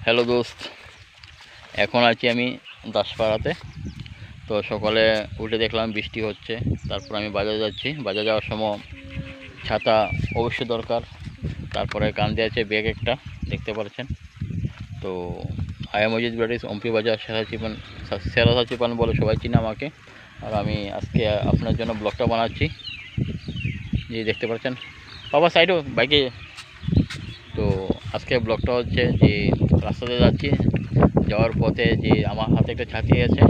Hello দোস্ত, এখন আছি আমি দাসপাড়াতে। তো সকালে উঠে দেখলাম বৃষ্টি হচ্ছে। তারপর আমি বাজারে যাচ্ছি। বাজারে যাওয়ার সময় ছাতা অবশ্যই দরকার। তারপরে কান্দে আছে ব্যাগ একটা, দেখতে পাচ্ছেন। তো আয়া মসজিদ ব্যারিজ অম্পি বাজার সেরাসা চিপান বলে সবাই চিনে আমাকে। আর আমি আজকে আপনার জন্য ব্লগটা বানাচ্ছি, যে দেখতে পাচ্ছেন। বাবা সাইডও বাইকে। তো আজকে ব্লগটা হচ্ছে যে রাস্তাতে যাচ্ছি, যাওয়ার পথে যে আমার হাতে একটা ছাতি আছে,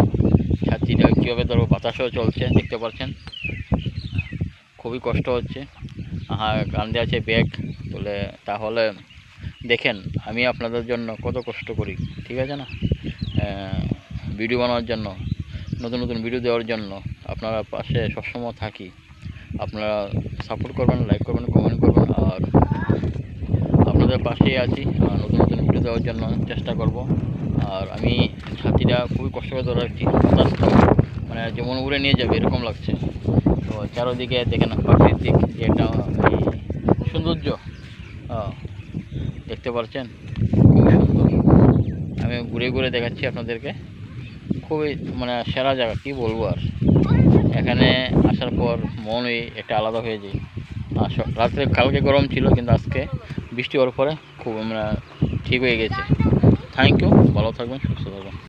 ছাতিটা কীভাবে ধরো, বাতাসও চলছে দেখতে পাচ্ছেন। খুবই কষ্ট হচ্ছে। কান্দে আছে ব্যাগ বলে। তাহলে দেখেন আমি আপনাদের জন্য কত কষ্ট করি, ঠিক আছে না? ভিডিও বানানোর জন্য, নতুন নতুন ভিডিও দেওয়ার জন্য আপনারা পাশে সবসময় থাকি। আপনারা সাপোর্ট করবেন, লাইক করবেন, কমেন্ট করবেন। আর আপনাদের পাশেই আছি, নতুন নতুন ভিডিও দেওয়ার জন্য চেষ্টা করব। আর আমি ছাতিটা খুবই কষ্ট করে ধরে রাখছি, বাতাসটা মানে যেমন উড়ে নিয়ে যাবে এরকম লাগছে। তো চারোদিকে দেখেন প্রাকৃতিক যে একটা সৌন্দর্য দেখতে পাচ্ছেন, খুবই সুন্দর। আমি ঘুরে ঘুরে দেখাচ্ছি আপনাদেরকে। খুবই মানে সেরা জায়গা, কি বলবো আর। এখানে আসার পর মনই একটা আলাদা হয়ে যায়। রাত্রে কালকে গরম ছিল, কিন্তু আজকে বৃষ্টি হওয়ার পরে খুব ঠিক হয়ে গেছে। থ্যাংক ইউ, ভালো থাকবেন, সুস্থ থাকবেন।